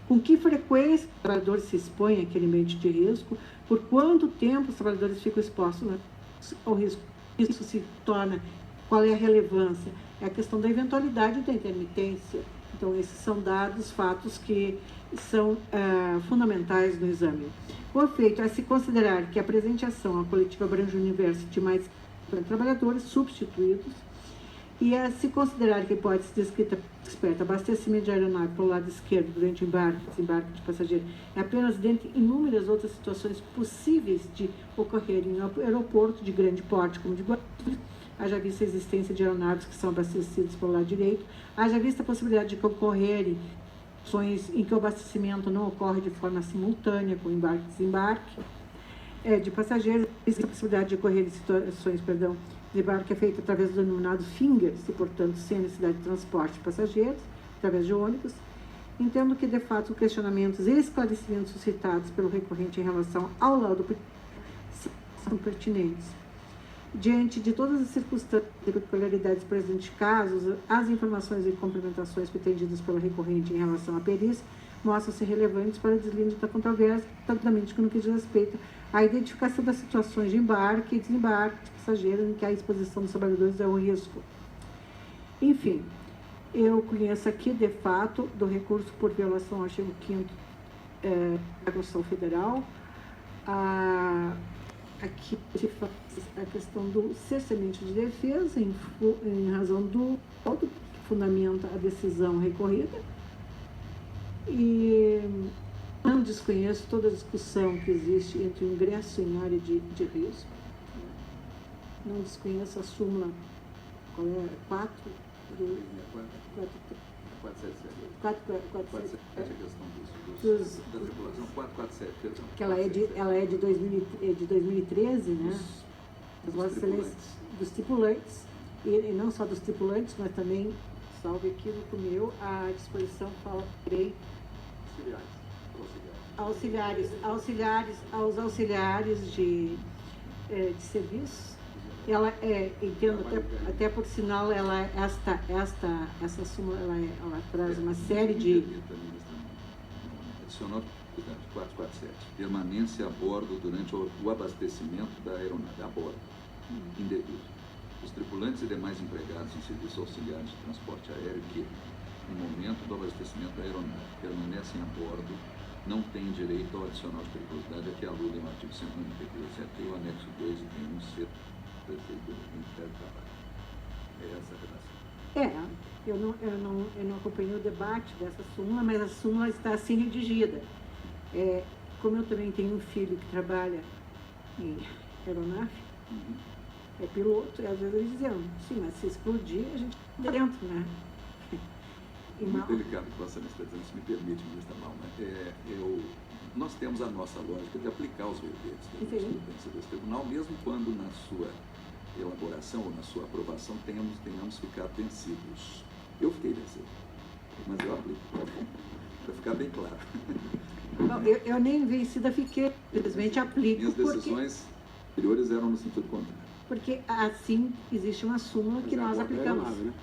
com que frequência os trabalhadores se expõem àquele ambiente de risco, por quanto tempo os trabalhadores ficam expostos ao risco. Isso se torna, qual é a relevância? É a questão da eventualidade da intermitência. Então, esses são dados, fatos que são fundamentais no exame. O efeito é se considerar que a presente ação, a coletiva abrange o universo de mais de trabalhadores substituídos, e a se considerar que a hipótese descrita desperta abastecimento de aeronave pelo lado esquerdo durante o desembarque de passageiro é apenas dentre inúmeras outras situações possíveis de ocorrer em um aeroporto de grande porte, como de Guarulhos, haja vista a existência de aeronaves que são abastecidas pelo lado direito, haja vista a possibilidade de ocorrerem situações em que o abastecimento não ocorre de forma simultânea, com embarque e desembarque de passageiros, existe a possibilidade de ocorrer em situações, desembarque é feito através do denominado fingers, e, portanto, sem a necessidade de transporte de passageiros, através de ônibus. Entendo que, de fato, os questionamentos e esclarecimentos suscitados pelo recorrente em relação ao laudo são pertinentes. Diante de todas as circunstâncias e peculiaridades presentes casos, as informações e complementações pretendidas pelo recorrente em relação à perícia mostram-se relevantes para o deslinde da controvérsia, particularmente no que diz respeito à identificação das situações de embarque e desembarque de passageiros em que a exposição dos trabalhadores é um risco. Enfim, eu conheço aqui, de fato, do recurso por violação ao artigo 5º da Constituição Federal, aqui se faz a questão do cerceamento de defesa em razão do que fundamenta a decisão recorrida, e não desconheço toda a discussão que existe entre o ingresso em área de risco, não desconheço a súmula, qual é? 4 do 447. É a questão da tripulação 447, perdão. Que ela é de 2013, né? Dos tripulantes. E não só dos tripulantes, mas também, salvo equívoco meu, a disposição fala aos auxiliares de serviço. Ela entendo até por sinal, essa súmula ela traz uma série de adicional 447, permanência a bordo durante o abastecimento da aeronave a bordo, indevido. Os tripulantes e demais empregados em serviço auxiliar de transporte aéreo que, no momento do abastecimento da aeronave, permanecem a bordo, não têm direito ao adicional de periculosidade a que aludem o artigo 193 e o anexo 2 e 1C do Ministério do Trabalho. É essa a relação. Eu não acompanhei o debate dessa súmula, mas a súmula está assim redigida. Como eu também tenho um filho que trabalha em aeronave, é piloto, e às vezes eles diziam, sim, mas se explodir, a gente está dentro, né? É muito delicado o que você está dizendo, se me permite, ministra Malma. Nós temos a nossa lógica de aplicar os verbetes da jurisprudência desse tribunal, mesmo quando na sua elaboração ou na sua aprovação tenhamos ficado vencidos. Eu fiquei vencido, mas eu aplico, para ficar bem claro. Não, eu nem vencida fiquei, simplesmente aplico. Minhas decisões anteriores eram no sentido contrário. Porque assim existe uma súmula que nós aplicamos. Aeronave, né?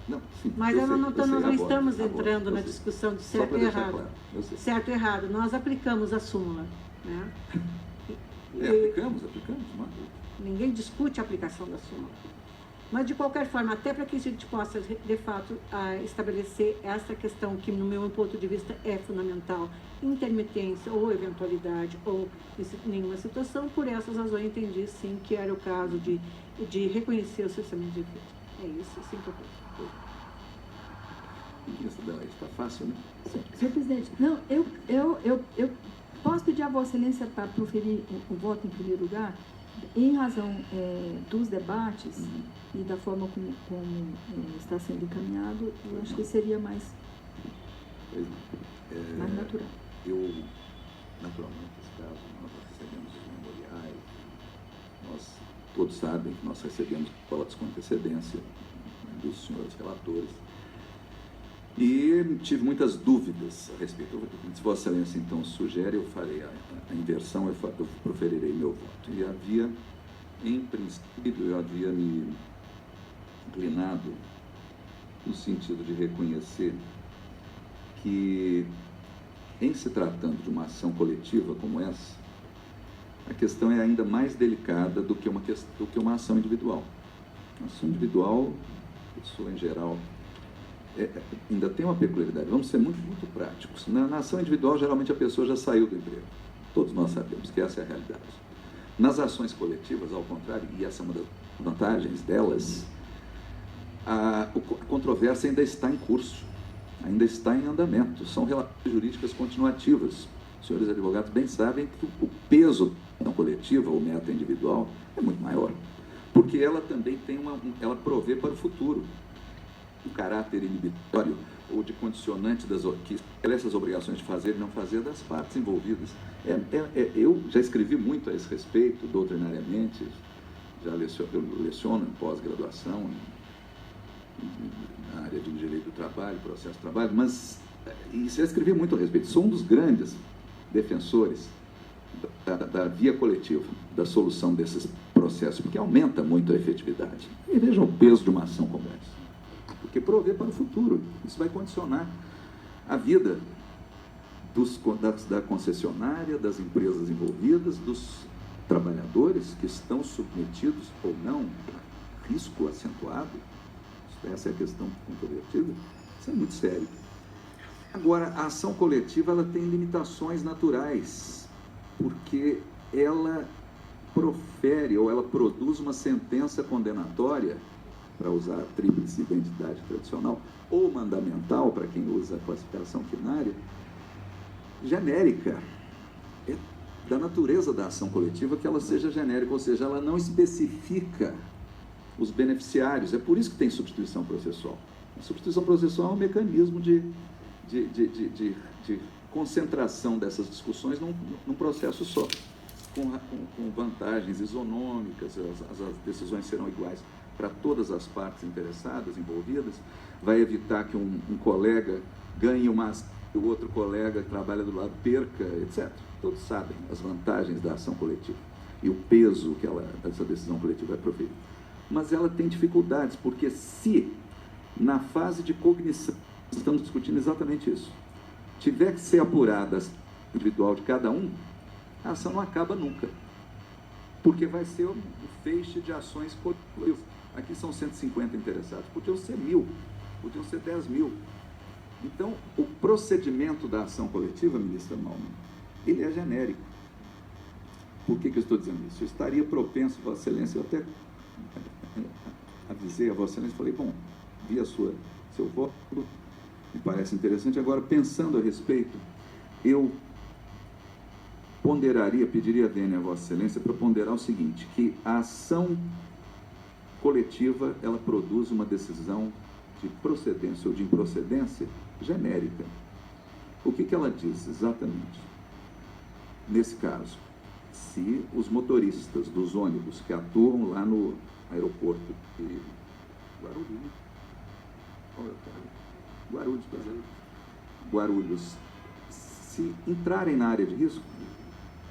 Não, sim, mas nós não estamos entrando na discussão de certo e errado. Claro, certo e errado. Nós aplicamos a súmula. Né? Aplicamos, ninguém discute a aplicação da súmula. Mas, de qualquer forma, até para que a gente possa, de fato, estabelecer essa questão que, no meu ponto de vista, é fundamental, intermitência ou eventualidade ou nenhuma situação, por essas razões eu entendi, sim, que era o caso de reconhecer o cessamento de efeito. É isso, assim que eu penso. Isso está fácil, né? Senhor presidente, não, eu posso pedir a Vossa Excelência para proferir o voto em primeiro lugar, em razão dos debates e da forma como está sendo encaminhado, eu acho que seria mais natural. Naturalmente, nesse caso, nós recebemos os memoriais, nós todos sabem que nós recebemos votos com antecedência dos senhores relatores. E tive muitas dúvidas a respeito. Se Vossa Excelência, então, sugere, eu farei a inversão, eu proferirei meu voto. E havia, em princípio, eu havia me inclinado no sentido de reconhecer que, em se tratando de uma ação coletiva como essa, a questão é ainda mais delicada do que uma ação individual. A ação individual, a pessoa em geral, ainda tem uma peculiaridade. Vamos ser muito, muito práticos. Na ação individual, geralmente a pessoa já saiu do emprego. Todos nós sabemos que essa é a realidade. Nas ações coletivas, ao contrário, e essa é uma das vantagens delas, a controvérsia ainda está em curso, ainda está em andamento. São relações jurídicas continuativas. Os senhores advogados bem sabem que o peso da coletiva ou meta individual é muito maior, porque ela também ela provê para o futuro o caráter inibitório ou de condicionante que essas obrigações de fazer e não fazer das partes envolvidas. Eu já escrevi muito a esse respeito, doutrinariamente, eu leciono em pós-graduação na área de direito do trabalho, processo de trabalho, mas já escrevi muito a respeito. Sou um dos grandes defensores da via coletiva, da solução desses processos, porque aumenta muito a efetividade. E vejam o peso de uma ação como essa. Porque provê para o futuro. Isso vai condicionar a vida da concessionária, das empresas envolvidas, dos trabalhadores que estão submetidos ou não a risco acentuado. Essa é a questão controvertida. Isso é muito sério. Agora, a ação coletiva ela tem limitações naturais, porque ela profere ou ela produz uma sentença condenatória, para usar a tríplice identidade tradicional, ou mandamental, para quem usa a classificação quinária, genérica. É da natureza da ação coletiva que ela seja genérica, ou seja, ela não especifica os beneficiários. É por isso que tem substituição processual. A substituição processual é um mecanismo de concentração dessas discussões num processo só, com vantagens isonômicas, as decisões serão iguais para todas as partes interessadas, envolvidas, vai evitar que um colega ganhe uma ação que o outro colega que trabalha do lado perca, etc. Todos sabem as vantagens da ação coletiva e o peso que essa decisão coletiva vai proferir. Mas ela tem dificuldades, porque se na fase de cognição, estamos discutindo exatamente isso, tiver que ser apurada a individual de cada um, a ação não acaba nunca, porque vai ser o feixe de ações coletivas. Aqui são 150 interessados, podiam ser 1.000, podiam ser 10.000. Então, o procedimento da ação coletiva, ministra Malman, ele é genérico. Por que eu estou dizendo isso? Eu estaria propenso, Vossa Excelência, eu até avisei a Vossa Excelência, falei, bom, vi seu voto, me parece interessante. Agora, pensando a respeito, eu pediria a vênia a Vossa Excelência para ponderar o seguinte, que a ação coletiva, ela produz uma decisão de procedência ou de improcedência genérica. O que ela diz exatamente? Nesse caso, se os motoristas dos ônibus que atuam lá no aeroporto de Guarulhos, se entrarem na área de risco,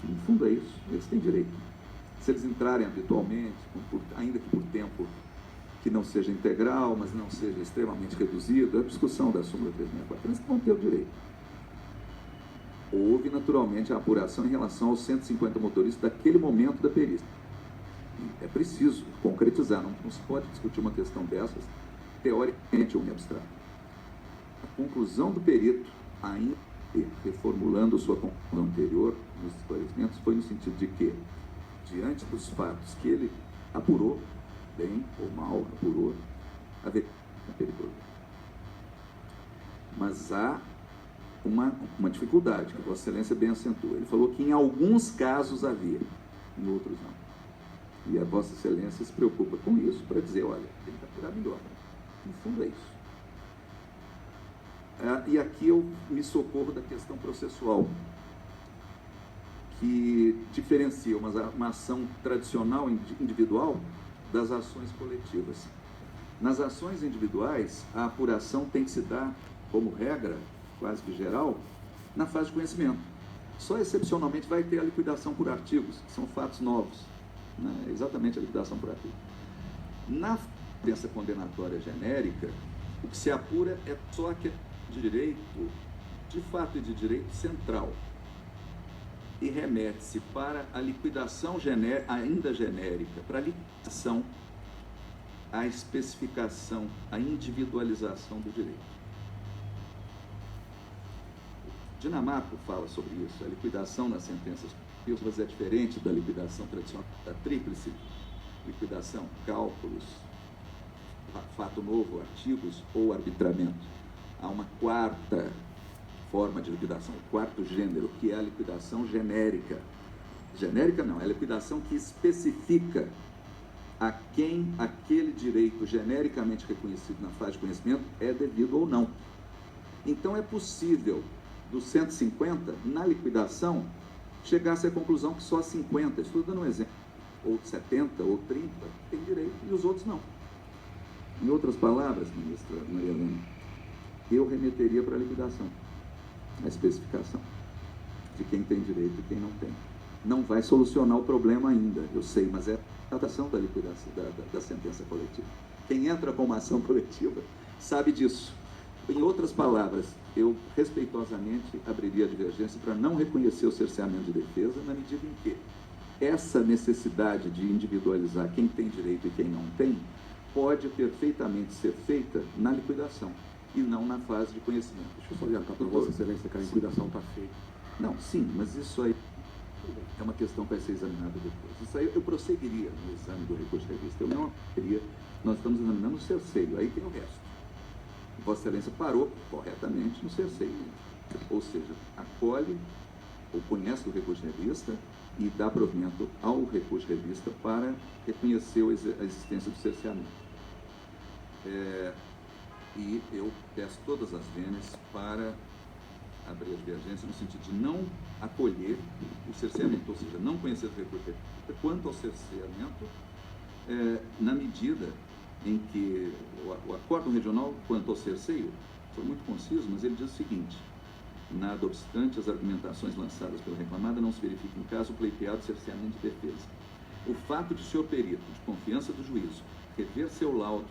no fundo é isso, eles têm direito. Se eles entrarem habitualmente, ainda que por tempo que não seja integral, mas não seja extremamente reduzido, é a discussão da súmula 364, eles vão ter o direito. Houve, naturalmente, a apuração em relação aos 150 motoristas daquele momento da perícia. E é preciso concretizar, não se pode discutir uma questão dessas teoricamente ou em abstrato. A conclusão do perito, ainda reformulando sua conclusão anterior nos esclarecimentos, foi no sentido de que, diante dos fatos que ele apurou, bem ou mal apurou, haveria perigoso. Mas há uma dificuldade que Vossa Excelência bem acentuou. Ele falou que em alguns casos havia, em outros não. E a Vossa Excelência se preocupa com isso para dizer, olha, tem que apurar melhor. No fundo é isso. E aqui eu me socorro da questão processual, que diferencia uma ação tradicional individual das ações coletivas. Nas ações individuais, a apuração tem que se dar, como regra, quase que geral, na fase de conhecimento. Só excepcionalmente vai ter a liquidação por artigos, que são fatos novos, né? Exatamente a liquidação por artigos. Na sentença condenatória genérica, o que se apura é só aquele direito, de fato e de direito central, e remete-se para a liquidação ainda genérica, para a liquidação, a especificação, a individualização do direito. Dinamarco fala sobre isso. A liquidação nas sentenças coletivas é diferente da liquidação tradicional, da tríplice liquidação, cálculos, fato novo, artigos ou arbitramento. Há uma quarta forma de liquidação, o quarto gênero, que é a liquidação genérica. Genérica não, é a liquidação que especifica a quem aquele direito genericamente reconhecido na fase de conhecimento é devido ou não. Então é possível, dos 150, na liquidação, chegar-se à conclusão que só 50, estou dando um exemplo, ou 70, ou 30, tem direito e os outros não. Em outras palavras, ministra Maria Helena, eu remeteria para a liquidação, a especificação de quem tem direito e quem não tem. Não vai solucionar o problema ainda, eu sei, mas é a tratação da liquidação, da sentença coletiva. Quem entra com uma ação coletiva sabe disso. Em outras palavras, eu respeitosamente abriria a divergência para não reconhecer o cerceamento de defesa, na medida em que essa necessidade de individualizar quem tem direito e quem não tem pode perfeitamente ser feita na liquidação e não na fase de conhecimento. Deixa eu só adiantar para Vossa Excelência que a liquidação está feita. Não, sim, mas isso aí é uma questão que vai ser examinada depois. Isso aí eu prosseguiria no exame do recurso de revista. Eu não queria, nós estamos examinando o cerceio, aí tem o resto. Vossa Excelência parou corretamente no cerceio, ou seja, acolhe ou conhece o recurso de revista e dá provimento ao recurso de revista para reconhecer a existência do cerceamento. E eu peço todas as vênias para abrir a divergência no sentido de não acolher o cerceamento, ou seja, não conhecer o recurso quanto ao cerceamento, na medida em que o acórdão regional quanto ao cerceio foi muito conciso, mas ele diz o seguinte: nada obstante as argumentações lançadas pela reclamada, não se verifica em caso pleiteado cerceamento de defesa. O fato de o senhor perito, de confiança do juízo, rever seu laudo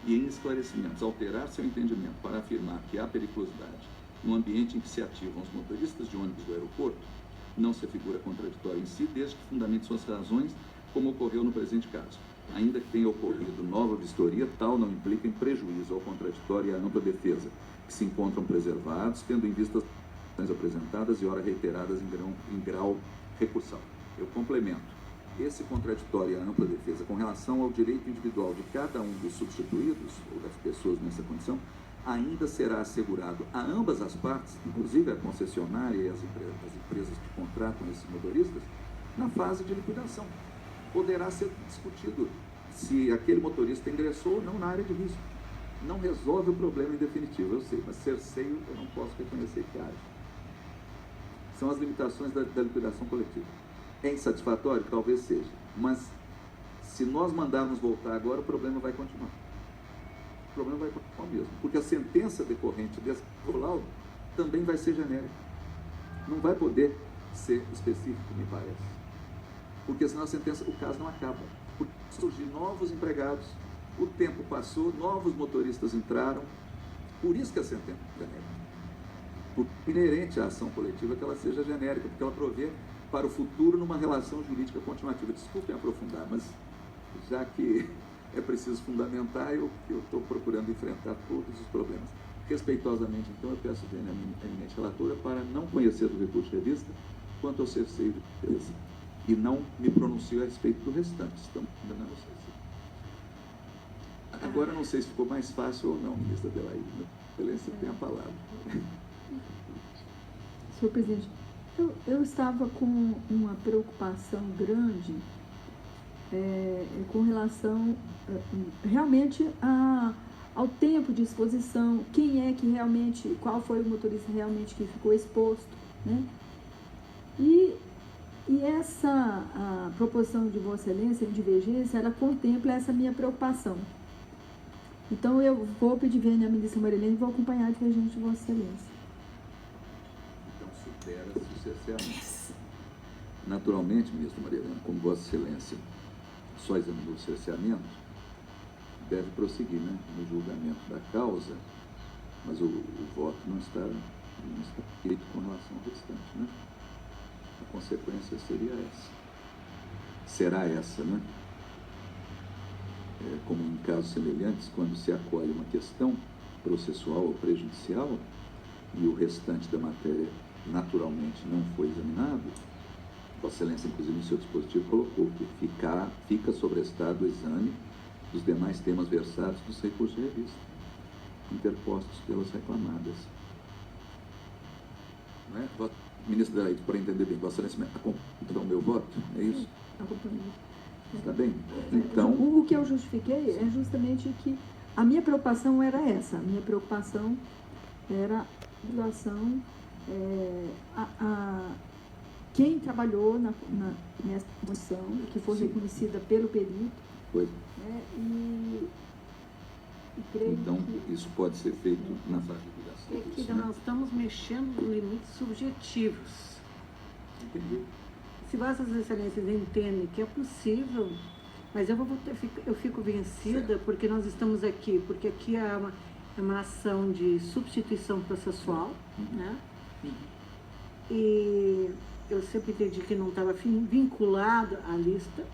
e em esclarecimentos alterar seu entendimento para afirmar que há periculosidade no ambiente em que se ativam os motoristas de ônibus do aeroporto, não se afigura contraditório em si, desde que fundamente suas razões, como ocorreu no presente caso. Ainda que tenha ocorrido nova vistoria, tal não implica em prejuízo ao contraditório e à ampla defesa, que se encontram preservados, tendo em vista as ações apresentadas e ora reiteradas em grau recursal. Eu complemento. Esse contraditório e a ampla defesa com relação ao direito individual de cada um dos substituídos, ou das pessoas nessa condição, ainda será assegurado a ambas as partes, inclusive a concessionária e as empresas que contratam esses motoristas, na fase de liquidação. Poderá ser discutido se aquele motorista ingressou ou não na área de risco. Não resolve o problema em definitivo, eu sei, mas cerceio eu não posso reconhecer que haja. São as limitações da liquidação coletiva. É insatisfatório? Talvez seja, mas se nós mandarmos voltar agora, o problema vai continuar. O problema vai continuar mesmo, porque a sentença decorrente desse laudo também vai ser genérica. Não vai poder ser específico, me parece. Porque senão a sentença, o caso não acaba. Porque surgem novos empregados, o tempo passou, novos motoristas entraram, por isso que a sentença é genérica. Porque inerente à ação coletiva que ela seja genérica, porque ela provê para o futuro numa relação jurídica continuativa. Desculpem aprofundar, mas já que é preciso fundamentar, eu estou procurando enfrentar todos os problemas. Respeitosamente, então, eu peço à eminente relatora para não conhecer do recurso de revista quanto ao cerceio de defesa e não me pronuncio a respeito do restante. Estamos ainda não cerceio. Agora, não sei se ficou mais fácil ou não, ministra Adelaide. Excelência tem a palavra. Senhor presidente, eu estava com uma preocupação grande com relação realmente ao tempo de exposição, quem é que realmente, qual foi o motorista realmente que ficou exposto, né? E essa a proposição de Vossa Excelência em divergência, ela contempla essa minha preocupação. Então eu vou pedir vênia à ministra Marilene e vou acompanhar a divergência de Vossa Excelência. Então supera-se o cerceamento. Naturalmente, ministra Marilene, como Vossa Excelência só examinou o cerceamento, deve prosseguir, né, no julgamento da causa, mas o voto não está feito com relação ao restante, né? A consequência seria essa. Será essa, né? Como em casos semelhantes, quando se acolhe uma questão processual ou prejudicial e o restante da matéria naturalmente não foi examinado, Vossa Excelência, inclusive, no seu dispositivo colocou que fica sobrestado o exame dos demais temas versados dos recursos de revista, interpostos pelas reclamadas. Não é? Ministro Adelaide, para entender bem, Vossa Excelência acompanha o meu voto, é isso? Acompanho. Está bem? Então, o que eu justifiquei é justamente que a minha preocupação era essa. A minha preocupação era em relação a quem trabalhou nessa condição, que foi reconhecida pelo perito. Foi. Né, e creio Então, que isso pode ser feito na fase de liquidação. É que isso, né? nós estamos mexendo com limites subjetivos. Entendi. Se Vossas Excelências entendem que é possível, mas eu fico vencida Certo. porque nós estamos aqui, porque aqui é uma ação de substituição processual, né? E eu sempre entendi que não estava vinculado à lista.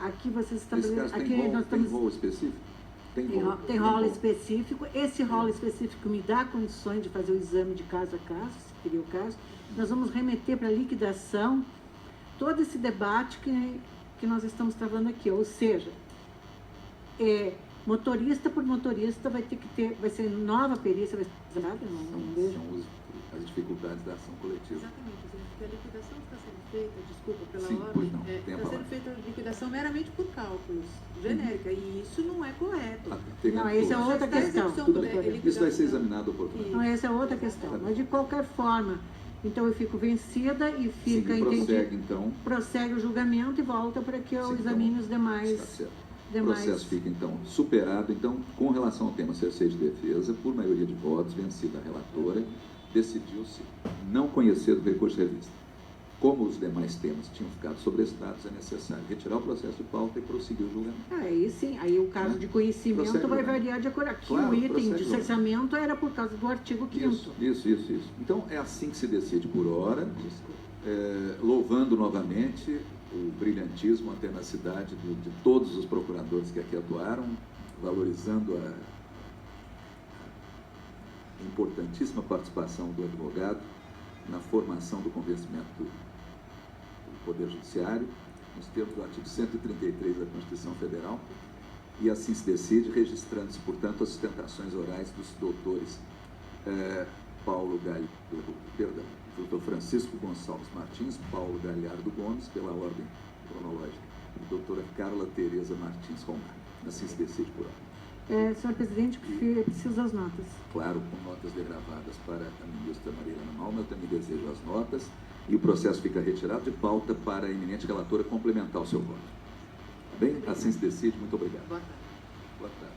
Aqui vocês estão Nesse caso, tem rol específico? Tem rolo específico. Esse rolo específico me dá condições de fazer o exame de caso a caso, se seria o caso. Nós vamos remeter para a liquidação todo esse debate que nós estamos travando aqui. Ou seja, motorista por motorista vai ser nova perícia, vai ser usada, não vejo. as dificuldades da ação coletiva. Exatamente, porque a liquidação está sendo feita, desculpa pela Sim, ordem, pois não, está sendo feita a liquidação meramente por cálculos, genérica, e isso não é correto. Não, essa é outra questão. Tudo bem. Isso vai ser examinado oportunamente. Não, essa é outra questão. Mas de qualquer forma, então eu fico vencida e fica Sim, prossegue, entendido. então. Prossegue o julgamento e volta para que eu Sim, examine então, os demais. Está certo. O processo fica, então, superado. Então, com relação ao tema cerceio de defesa, por maioria de votos, vencida a relatora, decidiu-se não conhecer do recurso de revista. Como os demais temas tinham ficado sobrestados, é necessário retirar o processo de pauta e prosseguir o julgamento. Aí sim, aí o caso de conhecimento Prossegue, vai né? variar de acordo. Aqui Claro, o item prossegue, de né? cerceamento era por causa do artigo 5º. Isso. Então, é assim que se decide por hora, louvando novamente o brilhantismo, a tenacidade de todos os procuradores que aqui atuaram, valorizando a importantíssima participação do advogado na formação do convencimento do Poder Judiciário, nos termos do artigo 133 da Constituição Federal, e assim se decide, registrando-se, portanto, as sustentações orais dos doutores doutor Francisco Gonçalves Martins, Paulo Galhardo Gomes, pela ordem cronológica, e doutora Carla Tereza Martins Romar. Assim se decide por ordem. Senhor presidente, preciso das notas. Claro, com notas degravadas para a ministra Maria Helena Malma, eu também desejo as notas, e o processo fica retirado de pauta para a eminente relatora complementar o seu voto. Bem, assim se decide. Muito obrigado. Boa tarde. Boa tarde.